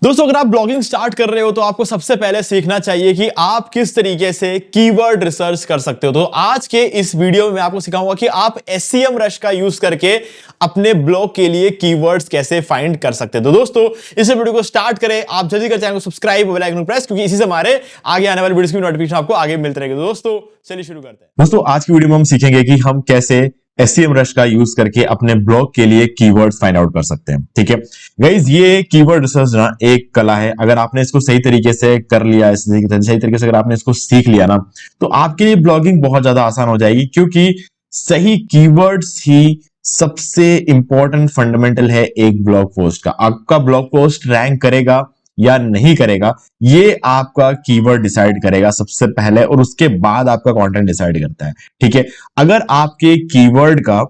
दोस्तों, अगर आप ब्लॉगिंग स्टार्ट कर रहे हो तो आपको सबसे पहले सीखना चाहिए कि आप किस तरीके से कीवर्ड रिसर्च कर सकते हो। तो आज के इस वीडियो में मैं आपको सिखाऊंगा कि आप एसईएम रश का यूज करके अपने ब्लॉग के लिए कीवर्ड्स कैसे फाइंड कर सकते हो। तो दोस्तों, इस वीडियो को स्टार्ट करें। आप जल्दी कर चैनल को सब्सक्राइब और बेल आइकन को प्रेस, क्योंकि इसी से हमारे आगे आने वाले वीडियोस की नोटिफिकेशन आपको आगे मिलते रहेगी। तो दोस्तों, चलिए शुरू करते हैं। दोस्तों, आज की वीडियो में हम सीखेंगे कि हम कैसे एसईएम रश का यूज करके अपने ब्लॉग के लिए कीवर्ड्स फाइंड आउट कर सकते हैं। ठीक है गाइज, ये कीवर्ड रिसर्च ना एक कला है। अगर आपने इसको सही तरीके से कर लिया, सही तरीके से अगर आपने इसको सीख लिया ना, तो आपके लिए ब्लॉगिंग बहुत ज्यादा आसान हो जाएगी, क्योंकि सही कीवर्ड्स ही सबसे इंपॉर्टेंट फंडामेंटल है एक ब्लॉग पोस्ट का। आपका ब्लॉग पोस्ट रैंक करेगा या नहीं करेगा, ये आपका कीवर्ड डिसाइड करेगा सबसे पहले, और उसके बाद आपका कंटेंट डिसाइड करता है। ठीक है, अगर आपके कीवर्ड का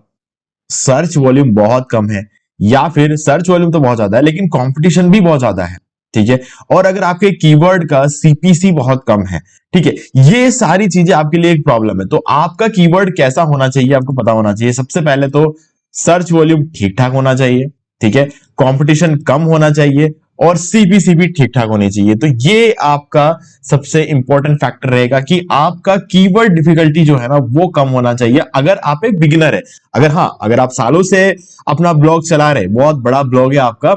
सर्च वॉल्यूम बहुत कम है, या फिर सर्च वॉल्यूम तो बहुत ज्यादा है लेकिन कंपटीशन भी बहुत ज्यादा है, ठीक है, और अगर आपके कीवर्ड का सीपीसी बहुत कम है, ठीक है, ये सारी चीजें आपके लिए एक प्रॉब्लम है। तो आपका कीवर्ड कैसा होना चाहिए आपको पता होना चाहिए। सबसे पहले तो सर्च वॉल्यूम ठीक ठाक होना चाहिए, ठीक है, कंपटीशन कम होना चाहिए, और सीपीसी भी ठीक ठाक होनी चाहिए। तो ये आपका सबसे इंपॉर्टेंट फैक्टर रहेगा कि आपका कीवर्ड डिफिकल्टी जो है ना, वो कम होना चाहिए अगर आप एक बिगिनर है। अगर आप सालों से अपना ब्लॉग चला रहे, बहुत बड़ा ब्लॉग है आपका,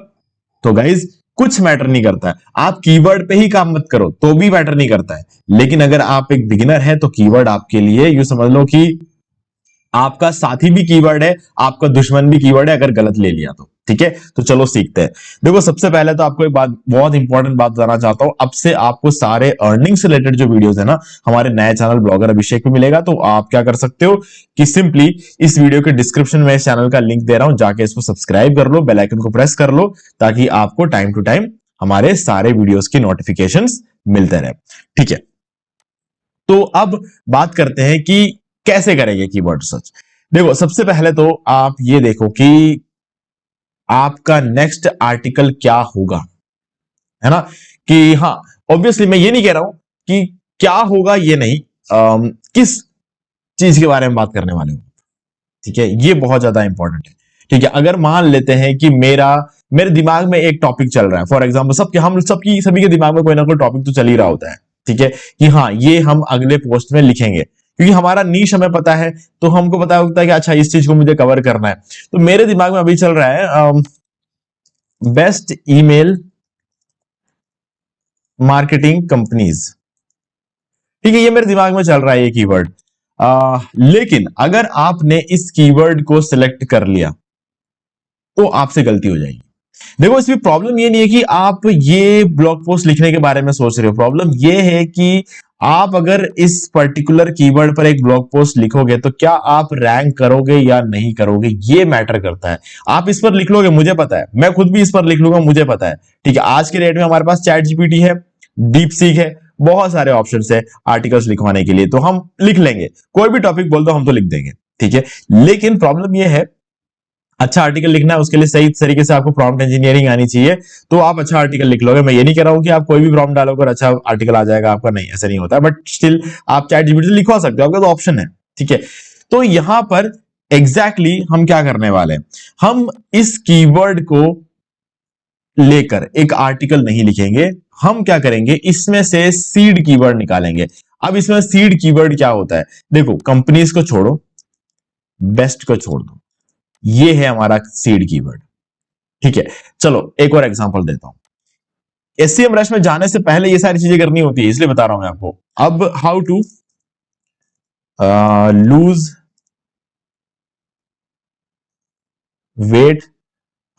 तो गाइज कुछ मैटर नहीं करता है। आप कीवर्ड पे ही काम मत करो तो भी मैटर नहीं करता है। लेकिन अगर आप एक बिगिनर है तो कीवर्ड आपके लिए यूं समझ लो कि आपका साथी भी कीवर्ड है, आपका दुश्मन भी कीवर्ड है, अगर गलत ले लिया तो। ठीक है, तो चलो सीखते हैं। देखो, सबसे पहले तो आपको एक बात, बहुत इंपॉर्टेंट बात बताना चाहता हूं। अब से आपको सारे अर्निंग से रिलेटेड जो वीडियोस है ना, हमारे नए चैनल ब्लॉगर अभिषेक पे मिलेगा। तो आप क्या कर सकते हो कि सिंपली इस वीडियो के डिस्क्रिप्शन में इस चैनल का लिंक दे रहा हूं, जाके इसको सब्सक्राइब कर लो, बेल आइकन को प्रेस कर लो, ताकि आपको टाइम टू टाइम हमारे सारे वीडियोस की नोटिफिकेशंस मिलते रहे। ठीक है, तो अब बात करते हैं कि कैसे करेंगे कीवर्ड सर्च। देखो, सबसे पहले तो आप ये देखो कि आपका नेक्स्ट आर्टिकल क्या होगा, है ना। कि हाँ, ऑब्वियसली मैं ये नहीं कह रहा हूं कि क्या होगा, ये नहीं, किस चीज के बारे में बात करने वाले हो। ठीक है, ये बहुत ज्यादा इंपॉर्टेंट है। ठीक है, अगर मान लेते हैं कि मेरे दिमाग में एक टॉपिक चल रहा है, फॉर एग्जाम्पल सभी के दिमाग में कोई ना कोई टॉपिक तो चल ही रहा होता है। ठीक है, कि हाँ, ये हम अगले पोस्ट में लिखेंगे, क्योंकि हमारा नीश हमें पता है, तो हमको पता होता है कि अच्छा, इस चीज को मुझे कवर करना है। तो मेरे दिमाग में अभी चल रहा है बेस्ट ईमेल मार्केटिंग कंपनीज। ठीक है, ये मेरे दिमाग में चल रहा है ये कीवर्ड। लेकिन अगर आपने इस कीवर्ड को सिलेक्ट कर लिया तो आपसे गलती हो जाएगी। देखो, इसमें प्रॉब्लम ये नहीं है कि आप ये ब्लॉग पोस्ट लिखने के बारे में सोच रहे हो। प्रॉब्लम ये है कि आप अगर इस पर्टिकुलर कीवर्ड पर एक ब्लॉग पोस्ट लिखोगे तो क्या आप रैंक करोगे या नहीं करोगे, ये मैटर करता है। आप इस पर लिख लोगे, मुझे पता है, मैं खुद भी इस पर लिख लूंगा, मुझे पता है। ठीक है, आज के डेट में हमारे पास चैट जीपीटी है, डीप सीक है, बहुत सारे ऑप्शन है आर्टिकल्स लिखवाने के लिए, तो हम लिख लेंगे। कोई भी टॉपिक बोल दो, हम तो लिख देंगे। ठीक है, लेकिन प्रॉब्लम यह है, अच्छा आर्टिकल लिखना है, उसके लिए सही तरीके से आपको प्रॉम्प्ट इंजीनियरिंग आनी चाहिए, तो आप अच्छा आर्टिकल लिख लोगे। मैं ये नहीं कह रहा हूं कि आप कोई भी प्रॉम्प्ट डालोगे और अच्छा आर्टिकल आ जाएगा आपका, नहीं, ऐसा नहीं होता, बट स्टिल आप चैट जीपीटी से लिखवा सकते हो, आपका तो ऑप्शन है। ठीक है, तो यहां पर एग्जैक्टली हम क्या करने वाले हैं, हम इस कीवर्ड को लेकर एक आर्टिकल नहीं लिखेंगे। हम क्या करेंगे, इसमें से सीड कीवर्ड निकालेंगे। अब इसमें सीड कीवर्ड क्या होता है, देखो, कंपनीज को छोड़ो, बेस्ट को छोड़ दो, ये है हमारा सीड कीवर्ड। ठीक है, चलो एक और एग्जांपल देता हूं। एससीएम रश में जाने से पहले ये सारी चीजें करनी होती है, इसलिए बता रहा हूं मैं आपको। अब how to lose weight,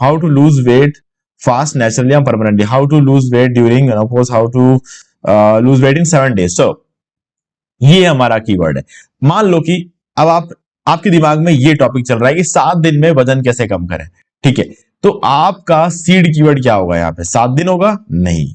how to lose weight fast, naturally या permanently, how to lose weight during menopause, how to lose weight in 7 days। So ये हमारा कीवर्ड है। मान लो कि अब आपके दिमाग में ये टॉपिक चल रहा है कि 7 दिन में वजन कैसे कम करें। ठीक है, तो आपका सीड कीवर्ड क्या होगा, यहां पे 7 दिन होगा, नहीं,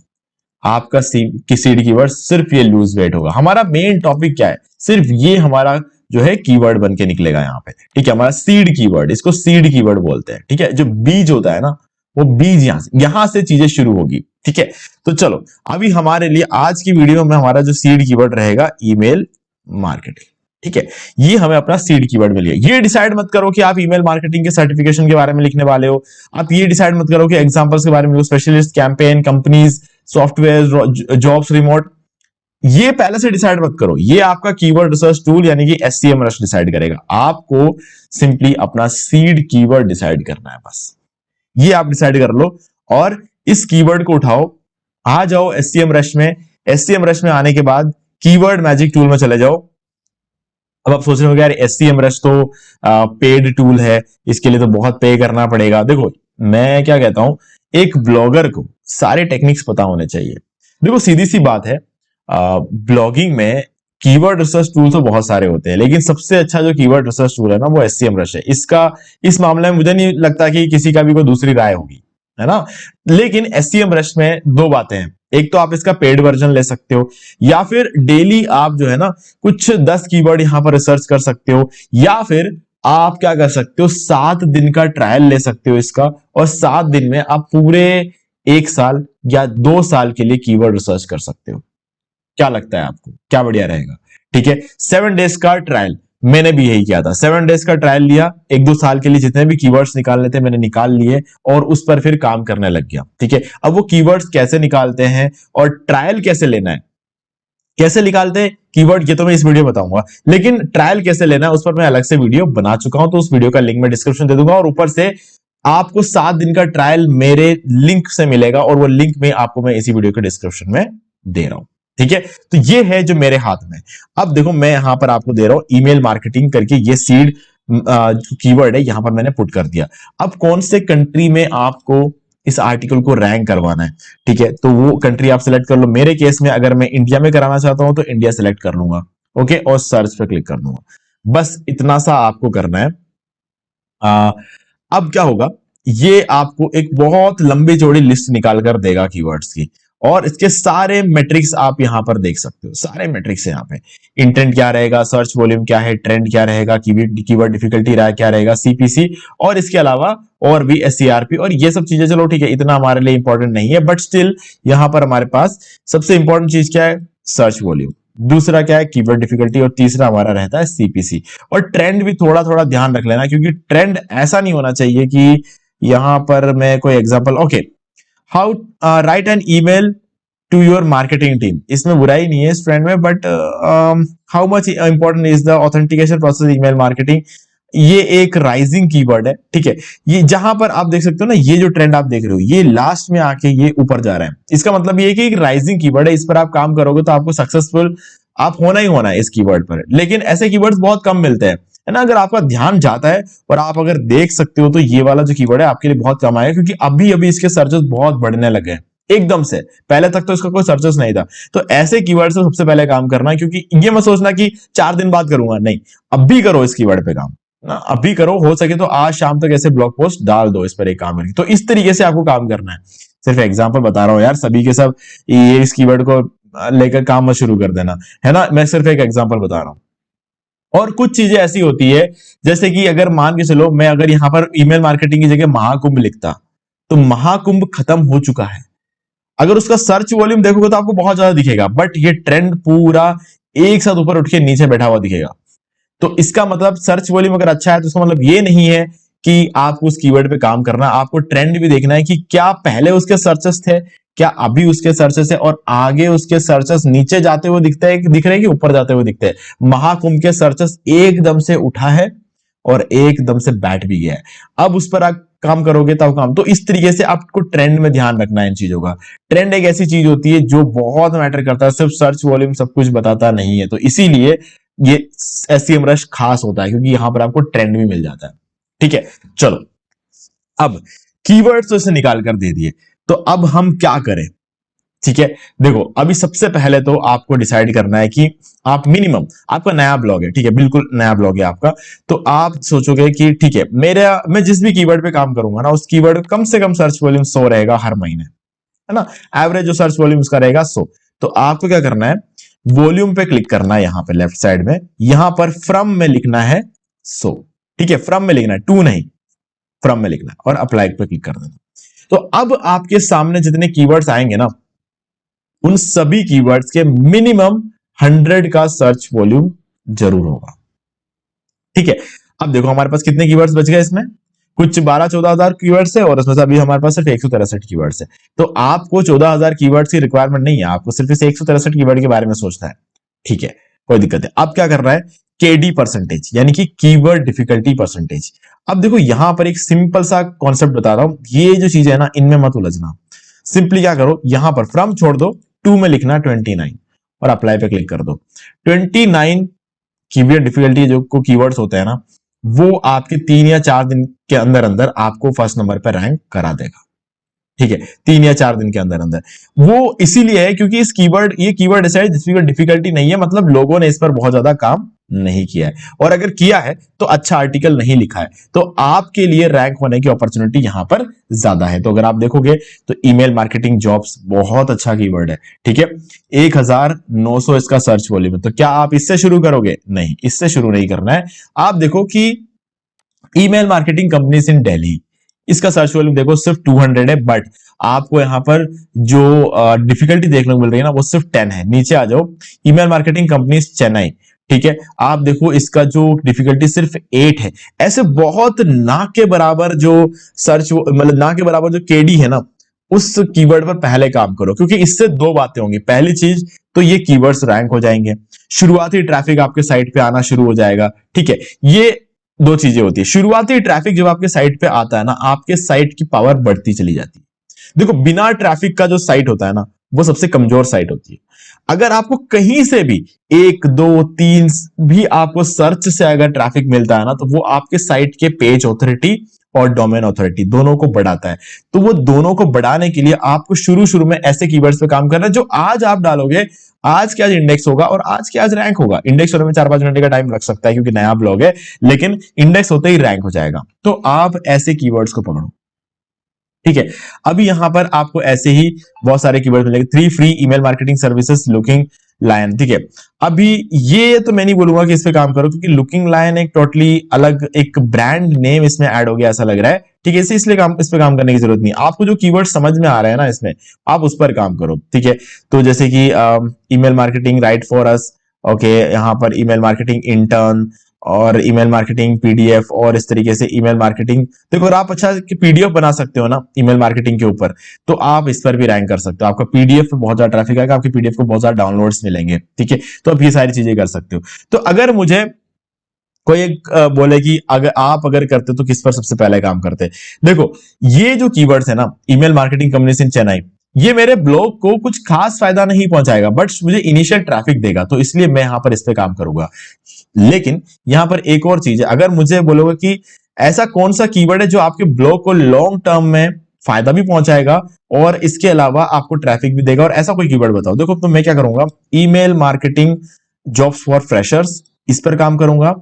आपका सीड कीवर्ड सिर्फ ये लूज वेट होगा। हमारा मेन टॉपिक क्या है, सिर्फ ये हमारा जो है कीवर्ड बन के निकलेगा यहां पे। ठीक है, हमारा सीड कीवर्ड, इसको सीड कीवर्ड बोलते हैं। ठीक है, जो बीज होता है ना, वो बीज यहां से चीजें शुरू होगी। ठीक है, तो चलो अभी हमारे लिए आज की वीडियो में हमारा जो सीड कीवर्ड रहेगा, ईमेल मार्केटिंग। ठीक है, ये हमें अपना सीड कीवर्ड मिल गया। ये डिसाइड मत करो कि आप ईमेल मार्केटिंग के सर्टिफिकेशन के बारे में लिखने वाले हो, आप ये डिसाइड मत करो कि एग्जांपल्स के बारे में, specialist, campaign, companies, software, jobs, remote, ये पहले से डिसाइड मत करो। ये आपका कीवर्ड रिसर्च टूल यानी कि एससीएम रश डिसाइड करेगा। आपको सिंपली अपना सीड कीवर्ड डिसाइड करना है, बस ये आप डिसाइड कर लो और इस कीवर्ड को उठाओ, आ जाओ एससीएम रश में। एससीएम रश में आने के बाद कीवर्ड मैजिक टूल में चले जाओ। अब आप सोच रहे हो यार एससीएम रश तो पेड टूल है, इसके लिए तो बहुत पे करना पड़ेगा। देखो मैं क्या कहता हूं, एक ब्लॉगर को सारे टेक्निक्स पता होने चाहिए। देखो सीधी सी बात है, ब्लॉगिंग में कीवर्ड रिसर्च टूल तो बहुत सारे होते हैं, लेकिन सबसे अच्छा जो कीवर्ड रिसर्च टूल है ना वो एससीएम रश है। इसका इस मामले में मुझे नहीं लगता कि किसी का भी कोई दूसरी राय होगी, है ना। लेकिन एससीएम रश में दो बातें हैं, एक तो आप इसका पेड वर्जन ले सकते हो, या फिर डेली आप जो है ना कुछ 10 कीवर्ड यहां पर रिसर्च कर सकते हो, या फिर आप क्या कर सकते हो 7 दिन का ट्रायल ले सकते हो इसका, और 7 दिन में आप पूरे 1 साल या 2 साल के लिए कीवर्ड रिसर्च कर सकते हो। क्या लगता है आपको, क्या बढ़िया रहेगा? ठीक है, 7 डेज का ट्रायल, मैंने भी यही किया था। 7 डेज का ट्रायल लिया, 1-2 साल के लिए जितने भी कीवर्ड्स निकालने थे मैंने निकाल लिए और उस पर फिर काम करने लग गया। ठीक है, अब वो कीवर्ड्स कैसे निकालते हैं और ट्रायल कैसे लेना है, कैसे निकालते हैं कीवर्ड, ये तो मैं इस वीडियो बताऊंगा, लेकिन ट्रायल कैसे लेना है उस पर मैं अलग से वीडियो बना चुका हूं, तो उस वीडियो का लिंक मैं डिस्क्रिप्शन दे दूंगा। और ऊपर से आपको 7 दिन का ट्रायल मेरे लिंक से मिलेगा, और वो लिंक में आपको मैं इसी वीडियो के डिस्क्रिप्शन में दे रहा हूं। ठीक है, तो ये है जो मेरे हाथ में। अब देखो मैं यहां पर आपको दे रहा हूं ईमेल मार्केटिंग करके, ये सीड कीवर्ड है, यहां पर मैंने पुट कर दिया। अब कौन से कंट्री में आपको इस आर्टिकल को रैंक करवाना है, ठीक है, तो वो कंट्री आप सिलेक्ट कर लो। मेरे केस में अगर मैं इंडिया में कराना चाहता हूं तो इंडिया सिलेक्ट कर लूंगा, ओके, और सर्च पे क्लिक कर दूंगा। बस इतना सा आपको करना है। अब क्या होगा, ये आपको एक बहुत लंबी चौड़ी लिस्ट निकाल कर देगा कीवर्ड्स की, और इसके सारे मैट्रिक्स आप यहां पर देख सकते हो। सारे मैट्रिक्स है यहाँ पे, इंटेंट क्या रहेगा, सर्च वॉल्यूम क्या है, ट्रेंड क्या रहेगा, कीवर्ड डिफिकल्टी क्या रहेगा, सीपीसी, और इसके अलावा और भी एससीआरपी, और ये सब चीजें चलो ठीक है इतना हमारे लिए इंपॉर्टेंट नहीं है, बट स्टिल यहां पर हमारे पास सबसे इंपॉर्टेंट चीज क्या है, सर्च वॉल्यूम, दूसरा क्या है कीवर्ड डिफिकल्टी, और तीसरा हमारा रहता है सीपीसी। और ट्रेंड भी थोड़ा थोड़ा ध्यान रख लेना, क्योंकि ट्रेंड ऐसा नहीं होना चाहिए कि यहां पर मैं कोई example, okay, how write an email to your marketing team, इसमें बुराई नहीं है इस ट्रेंड में, but how much important is the authentication process email marketing, ये एक राइजिंग कीवर्ड है। ठीक है, ये जहां पर आप देख सकते हो ना, ये जो ट्रेंड आप देख रहे हो ये लास्ट में आके ये ऊपर जा रहा है, इसका मतलब ये कि एक राइजिंग कीवर्ड है, इस पर आप काम करोगे तो आपको सक्सेसफुल आप होना ही होना है इस कीवर्ड पर। लेकिन ऐसे कीवर्ड्स बहुत कम मिलते हैं, है ना। अगर आपका ध्यान जाता है और आप अगर देख सकते हो तो ये वाला जो कीवर्ड है आपके लिए बहुत कम आएगा, क्योंकि अभी अभी इसके सर्चेस बहुत बढ़ने लगे हैं एकदम से, पहले तक तो इसका कोई सर्चेस नहीं था। तो ऐसे कीवर्ड से सबसे पहले काम करना है, क्योंकि ये मत सोचना कि 4 दिन बाद करूंगा, नहीं, अभी करो इस कीवर्ड पे काम ना, अभी करो, हो सके तो आज शाम तक ऐसे ब्लॉग पोस्ट डाल दो इस पर एक काम करके। तो इस तरीके से आपको काम करना है, सिर्फ एग्जांपल बता रहा हूं यार, सभी के सब ये इस कीवर्ड को लेकर काम मत शुरू कर देना, है ना, मैं सिर्फ एक एग्जांपल बता रहा हूं। और कुछ चीजें ऐसी होती है, जैसे कि अगर मान के चलो मैं अगर यहां पर ईमेल मार्केटिंग की जगह महाकुंभ लिखता, तो महाकुंभ खत्म हो चुका है, अगर उसका सर्च वॉल्यूम देखोगे तो आपको बहुत ज्यादा दिखेगा, बट ये ट्रेंड पूरा एक साथ ऊपर उठ के नीचे बैठा हुआ दिखेगा। तो इसका मतलब सर्च वॉल्यूम अगर अच्छा है तो इसका मतलब ये नहीं है कि आपको उस कीवर्ड पे काम करना, आपको ट्रेंड भी देखना है कि क्या पहले उसके सर्चेस थे, क्या अभी उसके सर्चेस है, और आगे उसके सर्चेस नीचे जाते हुए दिख रहे हैं कि ऊपर जाते हुए दिखते हैं। महाकुंभ के सर्चेस एकदम से उठा है और एकदम से बैठ भी गया है, अब उस पर आप काम करोगे तब काम। तो इस तरीके से आपको ट्रेंड में ध्यान रखना है इन चीजों का। ट्रेंड एक ऐसी चीज होती है जो बहुत मैटर करता है, सिर्फ सर्च वॉल्यूम सब कुछ बताता नहीं है, तो इसीलिए ये एससीएम रश खास होता है, क्योंकि यहां पर आपको ट्रेंड भी मिल जाता है। ठीक है, चलो अब कीवर्ड्स तो इसे निकाल कर दे दिए, तो अब हम क्या करें। ठीक है, देखो अभी सबसे पहले तो आपको डिसाइड करना है कि आप मिनिमम, आपका नया ब्लॉग है, ठीक है, बिल्कुल नया ब्लॉग है आपका, तो आप सोचोगे कि ठीक है मैं जिस भी कीवर्ड पे काम करूंगा ना, उस कीवर्ड कम से कम सर्च वॉल्यूम 100 रहेगा हर महीने, है ना, एवरेज जो सर्च वॉल्यूम उसका रहेगा 100। तो आपको क्या करना है, वॉल्यूम पे क्लिक करना है, यहां पे लेफ्ट साइड में, यहां पर फ्रॉम में लिखना है 100, ठीक है, फ्रॉम में लिखना है, टू नहीं, फ्रॉम में लिखना है, और अप्लाई पे क्लिक कर देना। तो अब आपके सामने जितने कीवर्ड्स आएंगे ना, उन सभी कीवर्ड्स के मिनिमम 100 का सर्च वॉल्यूम जरूर होगा। ठीक है, अब देखो हमारे पास कितने कीवर्ड्स बच गए इसमें, कुछ 12-14 हजार कीवर्ड्स है और उसमें से अभी हमारे पास सिर्फ 163 कीवर्ड्स है। तो आपको 14,000 कीवर्ड्स की रिक्वायरमेंट नहीं है, आपको सिर्फ इस 163 कीवर्ड के बारे में सोचना है। ठीक है, कोई दिक्कत है। अब क्या कर रहा है, केडी परसेंटेज यानी कि कीवर्ड डिफिकल्टी परसेंटेज। अब देखो यहां पर एक सिंपल सा कॉन्सेप्ट बता रहा हूं, ये जो चीज है ना इनमें मत उलझना। सिंपली क्या करो, यहां पर फ्रॉम छोड़ दो, टू में लिखना 29 और अप्लाई पे क्लिक कर दो। 29 कीवर्ड डिफिकल्टी जो को कीवर्ड्स होते हैं ना, वो आपके 3 या 4 दिन के अंदर अंदर आपको फर्स्ट नंबर पर रैंक करा देगा। ठीक है, 3 या 4 दिन के अंदर अंदर। वो इसीलिए है क्योंकि ये कीवर्ड ऐसा है जिसकी डिफिकल्टी नहीं है, मतलब लोगों ने इस पर बहुत ज्यादा काम नहीं किया है, और अगर किया है तो अच्छा आर्टिकल नहीं लिखा है, तो आपके लिए रैंक होने की अपॉर्चुनिटी यहां पर ज्यादा है। तो अगर आप देखोगे तो ईमेल मार्केटिंग जॉब्स बहुत अच्छा कीवर्ड है। ठीक है, 1900 इसका सर्च वॉल्यूम है। तो क्या आप इससे शुरू करोगे? नहीं, इससे शुरू नहीं करना है। आप देखो कि email marketing companies in Delhi, इसका सर्च वॉल्यूम देखो सिर्फ 200 है, बट आपको यहां पर जो डिफिकल्टी देखने को मिल रही है ना वो सिर्फ 10 है। नीचे आ जाओ, ईमेल मार्केटिंग कंपनीज चेन्नई, ठीक है, आप देखो इसका जो डिफिकल्टी सिर्फ 8 है। ऐसे बहुत ना के बराबर जो सर्च, मतलब ना के बराबर जो केडी है ना, उस कीवर्ड पर पहले काम करो, क्योंकि इससे दो बातें होंगी। पहली चीज तो ये कीवर्ड्स रैंक हो जाएंगे, शुरुआती ट्रैफिक आपके साइट पे आना शुरू हो जाएगा। ठीक है, ये दो चीजें होती है। शुरुआती ट्रैफिक जब आपके साइट पे आता है ना, आपके साइट की पावर बढ़ती चली जाती है। देखो बिना ट्रैफिक का जो साइट होता है ना, वो सबसे कमजोर साइट होती है। अगर आपको कहीं से भी 1, 2, 3 भी आपको सर्च से अगर ट्रैफिक मिलता है ना, तो वो आपके साइट के पेज ऑथोरिटी और डोमेन ऑथोरिटी दोनों को बढ़ाता है। तो वो दोनों को बढ़ाने के लिए आपको शुरू शुरू में ऐसे कीवर्ड्स पे काम करना है जो आज आप डालोगे, आज के आज इंडेक्स होगा और आज के आज रैंक होगा। इंडेक्स होने में 4-5 घंटे का टाइम लग सकता है क्योंकि नया ब्लॉग है, लेकिन इंडेक्स होते ही रैंक हो जाएगा। तो आप ऐसे कीवर्ड्स को पकड़ो। ठीक है, अभी यहां पर आपको ऐसे ही बहुत सारे कीवर्ड मिलेंगे। 3 free email marketing services looking lion. ठीक है, अभी ये तो मैं नहीं बोलूंगा कि इस पे काम करो, क्योंकि लुकिंग लायन एक टोटली अलग एक ब्रांड नेम इसमें ऐड हो गया ऐसा लग रहा है। ठीक है, इसलिए इस पे काम करने की जरूरत नहीं। आपको जो कीवर्ड समझ में आ रहा है ना इसमें, आप उस पर काम करो। ठीक है, तो जैसे कि email marketing right for us, okay, यहाँ पर ईमेल मार्केटिंग इंटर्न और ईमेल मार्केटिंग पीडीएफ, और इस तरीके से ईमेल मार्केटिंग। देखो अगर आप अच्छा पीडीएफ बना सकते हो ना ईमेल मार्केटिंग के ऊपर, तो आप इस पर भी रैंक कर सकते हो। आपका पीडीएफ पे बहुत ज्यादा ट्रैफिक आएगा, आपके पीडीएफ को बहुत ज्यादा डाउनलोड्स मिलेंगे। ठीक है, तो आप ये सारी चीजें कर सकते हो। तो अगर मुझे कोई एक बोले कि अगर करते तो किस पर सबसे पहले काम करते, देखो ये जो कीवर्ड्स है ना, email marketing companies in Chennai, ये मेरे ब्लॉग को कुछ खास फायदा नहीं पहुंचाएगा, बट मुझे इनिशियल ट्रैफिक देगा, तो इसलिए मैं यहां पर इस पे काम करूंगा। लेकिन यहां पर एक और चीज है, अगर मुझे बोलोगे कि ऐसा कौन सा कीवर्ड है जो आपके ब्लॉग को लॉन्ग टर्म में फायदा भी पहुंचाएगा और इसके अलावा आपको ट्रैफिक भी देगा, और ऐसा कोई कीवर्ड बताओ। देखो तो मैं क्या करूंगा, email marketing jobs for freshers, इस पर काम करूंगा।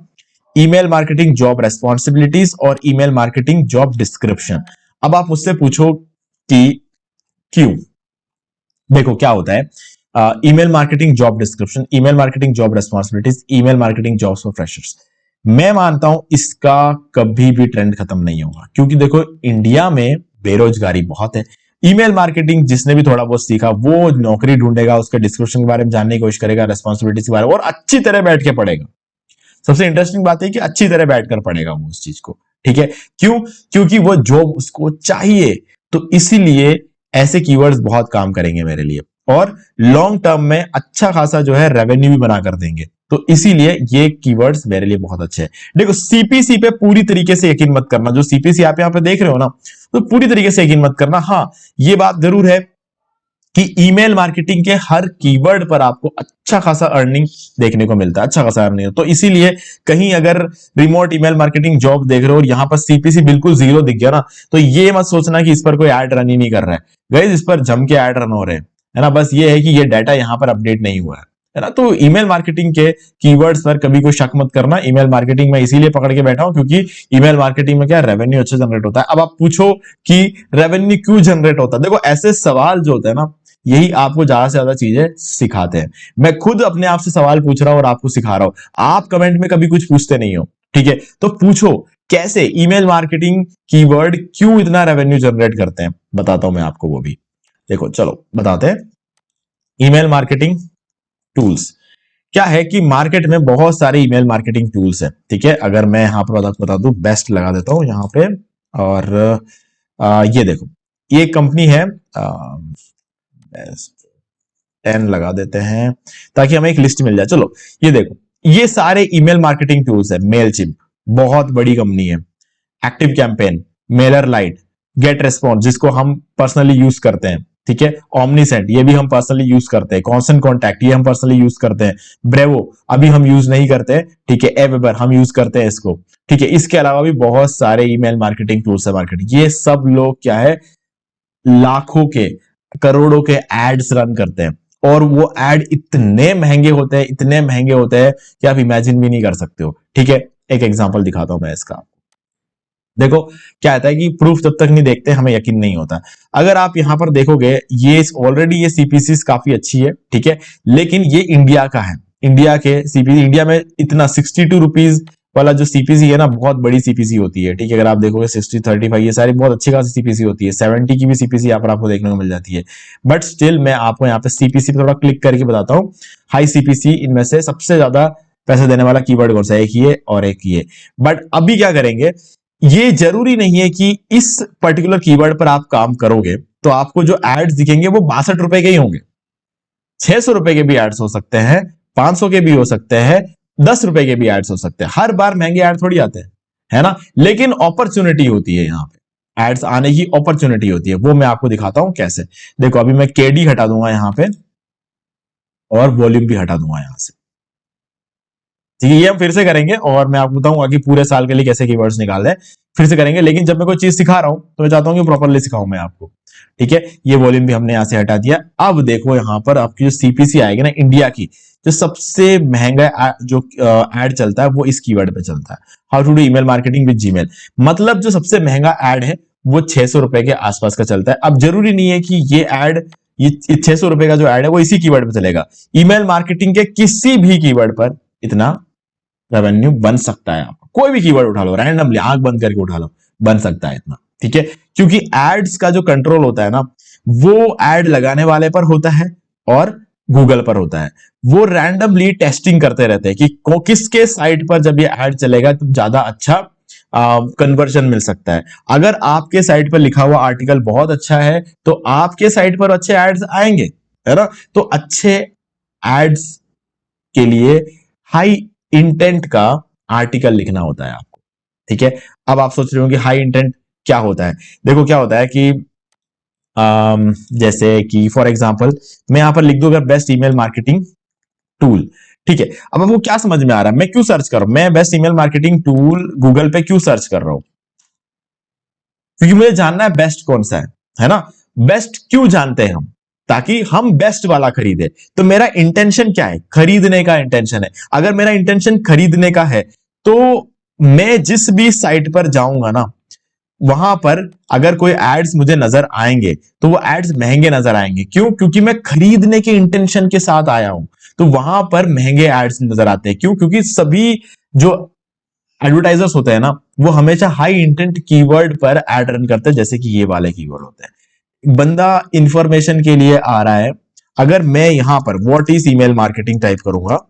ईमेल मार्केटिंग जॉब रेस्पॉन्सिबिलिटीज और ईमेल मार्केटिंग जॉब डिस्क्रिप्शन। अब आप मुझसे पूछो कि क्यों? देखो क्या होता है, email marketing job description, email marketing job responsibilities, email marketing jobs for freshers, मैं मानता हूं इसका कभी भी ट्रेंड खत्म नहीं होगा, क्योंकि देखो इंडिया में बेरोजगारी बहुत है। ईमेल मार्केटिंग जिसने भी थोड़ा बहुत सीखा वो नौकरी ढूंढेगा, उसके डिस्क्रिप्शन के बारे में जानने की कोशिश करेगा, रेस्पॉन्सिबिलिटीज के बारे में, और अच्छी तरह बैठ के पढ़ेगा। सबसे इंटरेस्टिंग बात है कि अच्छी तरह बैठकर पढ़ेगा वो उस चीज को। ठीक है, क्यों? क्योंकि वो जॉब उसको चाहिए। तो इसीलिए ऐसे कीवर्ड्स बहुत काम करेंगे मेरे लिए, और लॉन्ग टर्म में अच्छा खासा जो है रेवेन्यू भी बना कर देंगे। तो इसीलिए ये कीवर्ड्स मेरे लिए बहुत अच्छे हैं। देखो सीपीसी पे पूरी तरीके से यकीन मत करना, जो सीपीसी आप यहां पे देख रहे हो ना, तो पूरी तरीके से यकीन मत करना। हाँ, ये बात जरूर है कि ईमेल मार्केटिंग के हर कीवर्ड पर आपको अच्छा खासा अर्निंग देखने को मिलता है, अच्छा खासा अर्निंग। तो इसीलिए कहीं अगर रिमोट ईमेल मार्केटिंग जॉब देख रहे हो और यहां पर सीपीसी बिल्कुल 0 दिख गया ना, तो ये मत सोचना कि इस पर कोई ऐड रन ही नहीं कर रहा है। गाइस इस पर जम के ऐड रन हो रहे हैं, है ना। बस ये है कि ये डाटा यहां पर अपडेट नहीं हुआ है ना। तो ईमेल मार्केटिंग के कीवर्ड्स पर कभी कोई शक मत करना। ईमेल मार्केटिंग में इसीलिए पकड़ के बैठा हूं क्योंकि ईमेल मार्केटिंग में क्या रेवेन्यू अच्छा जनरेट होता है। अब आप पूछो कि रेवेन्यू क्यों जनरेट होता है, देखो ऐसे सवाल जो होते हैं ना, यही आपको ज्यादा से ज्यादा चीजें सिखाते हैं। मैं खुद अपने आप से सवाल पूछ रहा हूं और आपको सिखा रहा हूं। आप कमेंट में कभी कुछ पूछते नहीं हो, ठीक है, तो पूछो कैसे ईमेल मार्केटिंग कीवर्ड क्यों इतना रेवेन्यू जनरेट करते हैं, बताता हूं मैं आपको वो भी। देखो चलो बताते हैं। ईमेल मार्केटिंग टूल्स, क्या है कि मार्केट में बहुत सारे ईमेल मार्केटिंग टूल्स है, ठीक है। अगर मैं यहाँ पर बता दूं, बेस्ट लगा देता हूं यहाँ पे, और ये देखो, ये कंपनी है, बेस्ट 10 लगा देते हैं ताकि हमें एक लिस्ट मिल जाए। चलो ये देखो, ये सारे ईमेल मार्केटिंग टूल्स है। मेलचिम्प बहुत बड़ी कंपनी है, active campaign, mailer lite, get response जिसको हम पर्सनली यूज करते हैं, ठीक है। ऑमनीसेंट ये भी हम पर्सनली यूज करते हैं, कॉन्स्टेंट कॉन्टैक्ट ये हम पर्सनली यूज करते हैं, ब्रेवो अभी हम यूज नहीं करते, ठीक है। एवेबर हम यूज करते हैं इसको, ठीक है। इसके अलावा भी बहुत सारे ईमेल मार्केटिंग टूल्स है मार्केट। ये सब लोग क्या है, लाखों के करोड़ों के एड्स रन करते हैं, और वो एड इतने महंगे होते हैं, इतने महंगे होते हैं कि आप इमेजिन भी नहीं कर सकते हो, ठीक है। एक एग्जांपल दिखाता हूं मैं इसका। देखो क्या आता है कि प्रूफ जब तक नहीं देखते हमें यकीन नहीं होता। अगर आप यहां पर देखोगे, ये ऑलरेडी ये सीपीसी काफी अच्छी है, ठीक है, लेकिन ये इंडिया का है। इंडिया के सीपीसी, इंडिया में इतना 62 रुपीज वाला जो सीपीसी है ना, बहुत बड़ी सीपीसी होती है, ठीक है। अगर आप देखोगे 60, 35 ये सारी बहुत अच्छी खासी सीपीसी होती है। 70 की भी सीपीसी यहाँ पर आपको देखने को मिल जाती है। बट स्टिल मैं आपको यहाँ पे सीपीसी पे थोड़ा क्लिक करके बताता हूँ। हाई सीपीसी इनमें से सबसे ज्यादा पैसे देने वाला कीवर्ड कौन सा है, एक ये और एक ये। बट अभी क्या करेंगे, ये जरूरी नहीं है कि इस पर्टिकुलर कीवर्ड पर आप काम करोगे तो आपको जो एड्स दिखेंगे वो 62 रुपए के ही होंगे। 600 रुपए के भी एड्स हो सकते हैं, 500 के भी हो सकते हैं, 10 रुपए के भी एड्स हो सकते हैं। हर बार महंगे एड थोड़ी आते हैं, है ना। लेकिन अपॉर्चुनिटी होती है, यहाँ पे एड्स आने की अपॉर्चुनिटी होती है। वो मैं आपको दिखाता हूं कैसे। देखो अभी मैं केडी हटा दूंगा यहां पे, और वॉल्यूम भी हटा दूंगा यहां से, ठीक है। ये हम फिर से करेंगे, और मैं आपको बताऊंगा कि पूरे साल के लिए कैसे कीवर्ड्स निकालने हैं, फिर से करेंगे। लेकिन जब मैं कोई चीज सिखा रहा हूं तो मैं चाहता हूं कि प्रॉपरली सिखाऊं मैं आपको, ठीक है। ये वॉल्यूम भी हमने यहां से हटा दिया। अब देखो यहां पर आपकी जो सीपीसी आएगी ना इंडिया की, जो सबसे महंगा जो एड चलता है वो इस कीवर्ड पे चलता है, how to do email marketing with Gmail. मतलब जो सबसे महंगा एड है वो 600 रुपए के आसपास का चलता है। अब जरूरी नहीं है कि ये एड, ये 600 रुपए का जो एड है वो इसी कीवर्ड पे चलेगा। ईमेल मार्केटिंग के किसी भी कीवर्ड पर इतना रेवेन्यू बन सकता है। आपको कोई भी कीवर्ड उठा लो, रैंडमली आंख बंद करके उठा लो, बन सकता है इतना, ठीक है। क्योंकि एड्स का जो कंट्रोल होता है ना, वो एड लगाने वाले पर होता है और गूगल पर होता है। वो रैंडमली टेस्टिंग करते रहते हैं कि किसके साइट पर जब ये एड चलेगा तो ज्यादा अच्छा कन्वर्जन मिल सकता है। अगर आपके साइट पर लिखा हुआ आर्टिकल बहुत अच्छा है तो आपके साइट पर अच्छे एड्स आएंगे, है ना। तो अच्छे एड्स के लिए हाई इंटेंट का आर्टिकल लिखना होता है आपको, ठीक है। अब आप सोच रहे हो कि हाई इंटेंट क्या होता है। देखो क्या होता है कि जैसे कि फॉर एग्जांपल मैं यहां पर लिख दूं अगर बेस्ट ईमेल मार्केटिंग टूल, ठीक है। अब आपको क्या समझ में आ रहा है, मैं क्यों सर्च कर रहा हूं, मैं best email marketing tool Google पे क्यों सर्च कर रहा हूं, क्योंकि मुझे जानना है बेस्ट कौन सा है ना। बेस्ट क्यों जानते हैं हम, ताकि हम बेस्ट वाला खरीदे। तो मेरा इंटेंशन क्या है, खरीदने का इंटेंशन है। अगर मेरा इंटेंशन खरीदने का है तो मैं जिस भी साइट पर जाऊंगा ना, वहां पर अगर कोई एड्स मुझे नजर आएंगे तो वो एड्स महंगे नजर आएंगे। क्यों, क्योंकि मैं खरीदने के इंटेंशन के साथ आया हूं, तो वहां पर महंगे एड्स नजर आते हैं। क्यों, क्योंकि सभी जो एडवर्टाइजर्स होते हैं ना, वो हमेशा हाई इंटेंट कीवर्ड पर एड रन करते हैं, जैसे कि ये वाले कीवर्ड होते हैं। बंदा इंफॉर्मेशन के लिए आ रहा है, अगर मैं यहां पर what is email marketing type करूंगा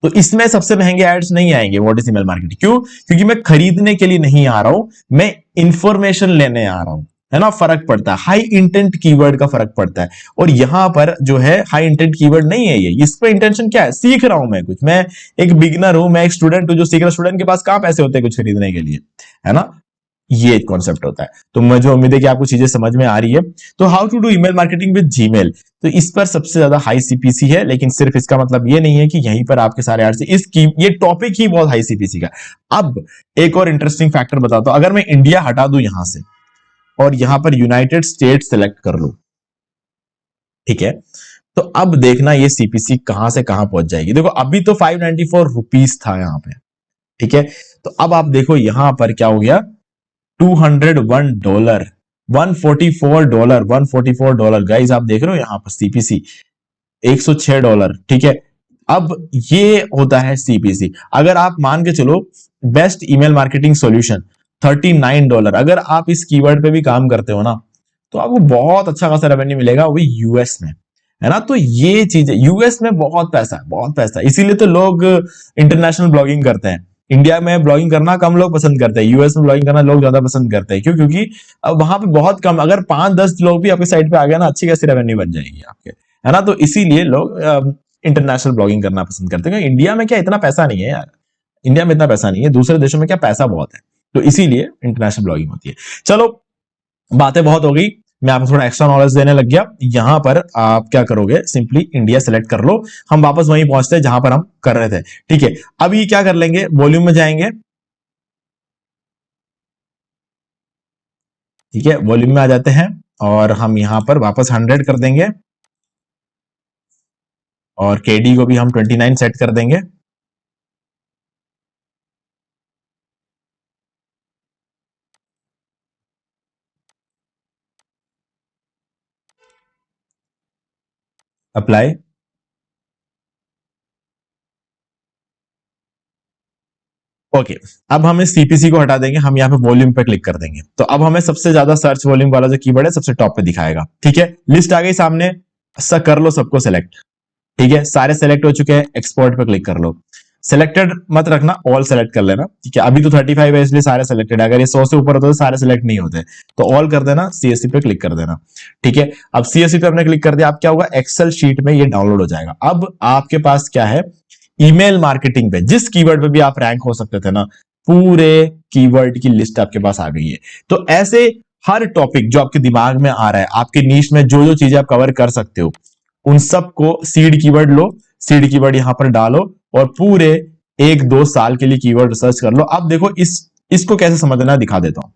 तो इसमें सबसे महंगे एड्स नहीं आएंगे। व्हाट इज ईमेल मार्केटिंग, क्यों, क्योंकि मैं खरीदने के लिए नहीं आ रहा हूं, मैं इंफॉर्मेशन लेने आ रहा हूं, है ना। फर्क पड़ता है, हाई इंटेंट कीवर्ड का फर्क पड़ता है। और यहां पर जो है हाई इंटेंट कीवर्ड नहीं है ये, इस पे इंटेंशन क्या है, सीख रहा हूं मैं कुछ, मैं एक बिगिनर हूं, मैं एक स्टूडेंट हूं जो सीख रहा। स्टूडेंट के पास कहां पैसे होते हैं कुछ खरीदने के लिए, है ना। ये कॉन्सेप्ट होता है। तो मुझे उम्मीद है कि आपको चीजें समझ में आ रही है। तो how to do email marketing with Gmail, तो इस पर सबसे ज्यादा हाई सीपीसी है, लेकिन सिर्फ इसका मतलब ये नहीं है कि यहीं पर आपके सारे एड्स, इसकी ये टॉपिक ही बहुत हाई सीपीसी का। अब एक और इंटरेस्टिंग फैक्टर बताता हूं, अगर मैं इंडिया हटा दूं यहां से और यहां पर यूनाइटेड स्टेट सेलेक्ट कर लूं, ठीक है, तो अब देखना ये सीपीसी कहां से कहां पहुंच जाएगी। देखो अभी तो 594 रुपीज था यहां पे, ठीक है। तो अब आप देखो यहां पर क्या हो गया, $201, $144, $144 गाइस, आप देख रहे हो यहां पर सीपीसी $106, ठीक है। अब ये होता है सीपीसी। अगर आप मान के चलो बेस्ट ईमेल मार्केटिंग सॉल्यूशन $39, अगर आप इस कीवर्ड पे भी काम करते हो ना तो आपको बहुत अच्छा खासा रेवेन्यू मिलेगा, वो भी यूएस में। है ना। तो ये चीज यूएस में बहुत पैसा है, बहुत पैसा है, इसीलिए तो लोग इंटरनेशनल ब्लॉगिंग करते हैं। इंडिया में ब्लॉगिंग करना कम लोग पसंद करते हैं, यूएस में ब्लॉगिंग करना लोग ज्यादा पसंद करते हैं। क्यों? क्योंकि अब वहां पे बहुत कम, अगर 5-10 लोग भी आपके साइड पे आ गए ना, अच्छी खासी रेवेन्यू बन जाएगी आपके, है ना। तो इसीलिए लोग इंटरनेशनल ब्लॉगिंग करना पसंद करते हैं। इंडिया में क्या इतना पैसा नहीं है यार, इंडिया में इतना पैसा नहीं है, दूसरे देशों में क्या पैसा बहुत है, तो इसीलिए इंटरनेशनल ब्लॉगिंग होती है। चलो बातें बहुत हो गई, मैं आपको थोड़ा एक्स्ट्रा नॉलेज देने लग गया। यहां पर आप क्या करोगे, सिंपली इंडिया सेलेक्ट कर लो, हम वापस वहीं पहुंचते हैं जहां पर हम कर रहे थे। ठीक है, अभी क्या कर लेंगे, वॉल्यूम में जाएंगे। ठीक है, वॉल्यूम में आ जाते हैं और हम यहां पर वापस 100 कर देंगे और केडी को भी हम 29 सेट कर देंगे। अप्लाई। ओके, अब हम इस सीपीसी को हटा देंगे, हम यहाँ पे वॉल्यूम पे क्लिक कर देंगे, तो अब हमें सबसे ज्यादा सर्च वॉल्यूम वाला जो कीवर्ड है सबसे टॉप पे दिखाएगा। ठीक है, लिस्ट आ गई सामने, कर लो सबको सेलेक्ट। ठीक है, सारे सेलेक्ट हो चुके हैं, एक्सपोर्ट पे क्लिक कर लो। सेलेक्टेड मत रखना, ऑल सेलेक्ट कर लेना। ठीक है, अभी तो 35 है इसलिए सारे सेलेक्टेड है, अगर ये 100 से ऊपर होता तो सारे सेलेक्ट नहीं होते, तो ऑल कर देना, सीएससी पे क्लिक कर देना। ठीक है, अब सीएससी पे हमने क्लिक कर दिया, अब क्या होगा, एक्सेल शीट में ये डाउनलोड हो जाएगा। अब आपके पास क्या है, ईमेल मार्केटिंग पे जिस कीवर्ड पे भी आप रैंक हो सकते थे ना, पूरे कीवर्ड की लिस्ट आपके पास आ गई है। तो ऐसे हर टॉपिक जो आपके दिमाग में आ रहा है, आपके नीश में जो जो चीजें आप कवर कर सकते हो, उन सबको सीड कीवर्ड लो, सीड कीवर्ड यहां पर डालो और पूरे 1-2 साल के लिए कीवर्ड रिसर्च कर लो। अब देखो इसको कैसे समझना है दिखा देता हूं।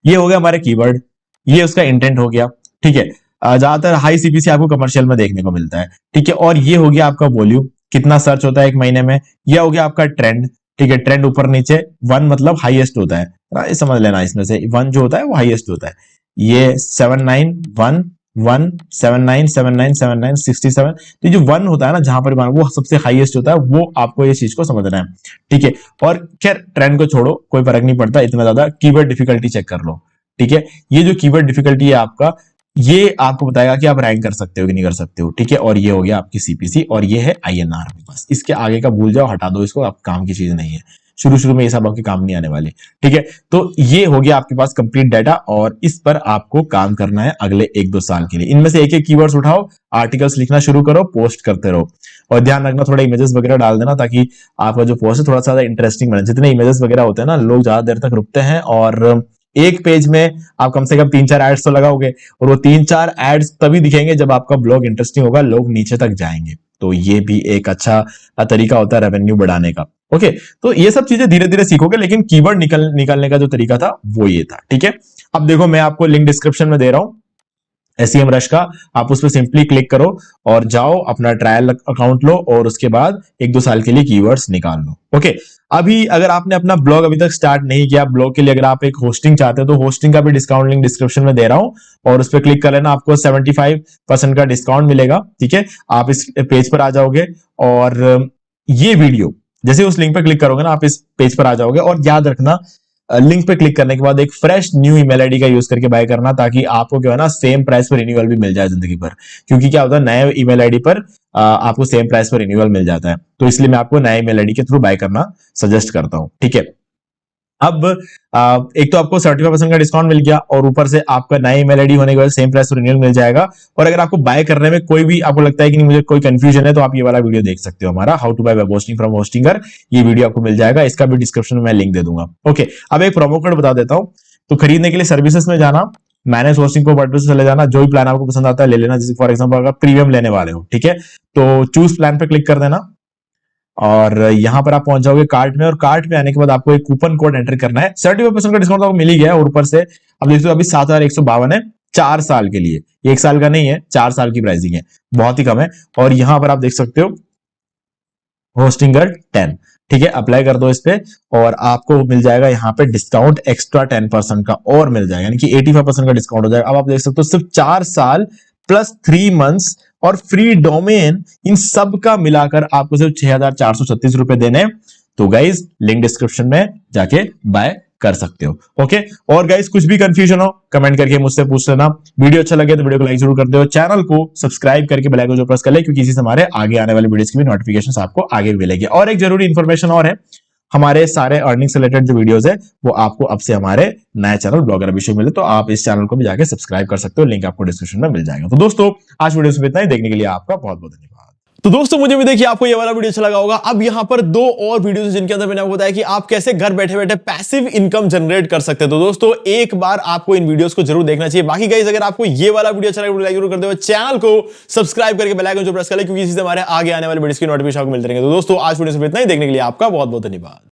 ये हो गया हमारे कीवर्ड, ये उसका इंटेंट हो गया। ठीक है, ज्यादातर हाई सीपीसी आपको कमर्शियल में देखने को मिलता है। ठीक है, और ये हो गया आपका वॉल्यूम, कितना सर्च होता है एक महीने में। ये हो गया आपका ट्रेंड। ठीक है, ट्रेंड ऊपर नीचे, 1 मतलब हाईएस्ट होता है, ये समझ लेना, इसमें से 1 जो होता है वो हाईएस्ट होता है। ये 79 1 79 79 79 67, तो जो 1 होता है ना जहां पर वो सबसे हाईएस्ट होता है, वो आपको ये चीज को समझना है। ठीक है, और खैर ट्रेंड को छोड़ो, कोई फर्क नहीं पड़ता इतना ज्यादा, कीवर्ड डिफिकल्टी चेक कर लो। ठीक है, ये जो कीवर्ड डिफिकल्टी है आपका, ये आपको बताएगा कि आप रैंक कर सकते हो कि नहीं कर सकते हो। ठीक है, और ये हो गया आपकी सीपीसी और ये है आईएनआर। बस इसके आगे का भूल जाओ, हटा दो इसको, आप काम की चीज नहीं है, शुरू शुरू में ये सब आपके काम नहीं आने वाली। ठीक है, तो ये हो गया आपके पास कंप्लीट डाटा और इस पर आपको काम करना है अगले 1-2 साल के लिए। इनमें से एक एक कीवर्ड्स उठाओ, आर्टिकल्स लिखना शुरू करो, पोस्ट करते रहो और ध्यान रखना थोड़ा इमेजेस वगैरह डाल देना, ताकि आपका जो पोस्ट है थोड़ा सा इंटरेस्टिंग बने। जितने इमेजेस वगैरह होते हैं ना, लोग ज्यादा देर तक रुकते हैं और एक पेज में आप कम से कम 3-4 एड्स तो लगाओगे और वो 3-4 एड्स तभी दिखेंगे जब आपका ब्लॉग इंटरेस्टिंग होगा, लोग नीचे तक जाएंगे। तो ये भी एक अच्छा तरीका होता है रेवेन्यू बढ़ाने का। ओके, तो ये सब चीजें धीरे धीरे सीखोगे, लेकिन कीवर्ड निकालने का जो तरीका था वो ये था। ठीक है, अब देखो मैं आपको लिंक डिस्क्रिप्शन में दे रहा हूं एसईएम रश का, आप उस पर सिंपली क्लिक करो और जाओ अपना ट्रायल अकाउंट लो और उसके बाद 1-2 साल के लिए कीवर्ड्स निकाल लो। ओके, अभी अगर आपने अपना ब्लॉग अभी तक स्टार्ट नहीं किया, ब्लॉग के लिए अगर आप एक होस्टिंग चाहते हो तो होस्टिंग का भी डिस्काउंट लिंक डिस्क्रिप्शन में दे रहा हूं और उस पर क्लिक कर लेना, आपको 75% का डिस्काउंट मिलेगा। ठीक है, आप इस पेज पर आ जाओगे और ये वीडियो जैसे उस लिंक पर क्लिक करोगे ना, आप इस पेज पर आ जाओगे और याद रखना लिंक पे क्लिक करने के बाद एक फ्रेश न्यू ईमेल आईडी का यूज करके बाय करना, ताकि आपको क्या है ना सेम प्राइस पर रिन्यूअल भी मिल जाए जिंदगी भर। क्योंकि क्या होता है, नए ईमेल आईडी पर आपको सेम प्राइस पर रिन्यूअल मिल जाता है, तो इसलिए मैं आपको नए ईमेल आईडी के थ्रू बाय करना सजेस्ट करता हूं। ठीक है, अब एक तो आपको 75% का डिस्काउंट मिल गया और ऊपर से आपका नया ईमेल आईडी होने के बाद सेम प्राइस पर रिन्यूअल मिल जाएगा। और अगर आपको बाय करने में कोई भी आपको लगता है कि नहीं मुझे कोई कंफ्यूजन है, तो आप ये वाला वीडियो देख सकते हो, हमारा how to buy web hosting from Hostinger, ये वीडियो आपको मिल जाएगा, इसका भी डिस्क्रिप्शन में मैं लिंक दे दूंगा। ओके, अब एक प्रोमो कोड बता देता हूं। तो खरीदने के लिए सर्विसेज में जाना, मैनेज होस्टिंग को वर्डप्रेस चले जाना, जो भी प्लान आपको पसंद आता है ले लेना। जैसे फॉर एग्जांपल अगर प्रीमियम लेने वाले हो, ठीक है, तो चूज प्लान पे क्लिक कर देना और यहां पर आप पहुंच जाओगे कार्ट में, और कार्ट में आने के बाद आपको एक कूपन कोड एंटर करना है। 75% का डिस्काउंट आपको मिल ही गया और ऊपर से अब देखो अभी 7,152 है 4 साल के लिए, 1 साल का नहीं है, 4 साल की प्राइसिंग है, बहुत ही कम है। और यहां पर आप देख सकते हो होस्टिंगर 10। ठीक है, अप्लाई कर दो इस पे और आपको मिल जाएगा यहाँ पे डिस्काउंट एक्स्ट्रा 10% का और मिल जाएगा, यानी कि 85% का डिस्काउंट हो जाएगा। अब आप देख सकते हो सिर्फ 4 साल प्लस 3 मंथ्स और फ्री डोमेन, इन सब का मिलाकर आपको सिर्फ 6,436 रुपए देने। तो गाइज लिंक डिस्क्रिप्शन में जाके बाय कर सकते हो। ओके, और गाइस कुछ भी कंफ्यूजन हो कमेंट करके मुझसे पूछ लेना। वीडियो अच्छा लगे तो वीडियो को लाइक जरूर कर दो, चैनल को सब्सक्राइब करके बेल आइकन जो प्रेस कर ले, क्योंकि इसी से हमारे आगे आने वाले वीडियोस की भी नोटिफिकेशंस आपको आगे मिलेगी। और एक जरूरी इंफॉर्मेशन और है, हमारे सारे अर्निंग से रिलेटेड जो वीडियोस है वो आपको अब से हमारे नए चैनल ब्लॉगर अभिषेक मिले, तो आप इस चैनल को भी जाके सब्सक्राइब कर सकते हो, लिंक आपको डिस्क्रिप्शन में मिल जाएगा। तो दोस्तों आज वीडियो में इतना ही, देखने के लिए आपका बहुत बहुत धन्यवाद। तो दोस्तों मुझे भी देखिए आपको ये वाला वीडियो अच्छा लगा होगा। अब यहाँ पर 2 और वीडियोस हैं जिनके अंदर मैंने आपको बताया कि आप कैसे घर बैठे बैठे पैसिव इनकम जनरेट कर सकते हैं। तो दोस्तों एक बार आपको इन वीडियोस को जरूर देखना चाहिए। बाकी गाइस अगर आपको ये वाला वीडियो अच्छा लगा लाइक जरूर कर दो, चैनल को सब्सक्राइब करके बेल आइकन जो प्रेस कर ले, क्योंकि इसी से हमारे आगे आने वाले वीडियोस की नोटिफिकेशन आपको मिलते रहेंगे। तो दोस्तों आज वीडियो में इतना ही, देखने के लिए आपका बहुत बहुत धन्यवाद।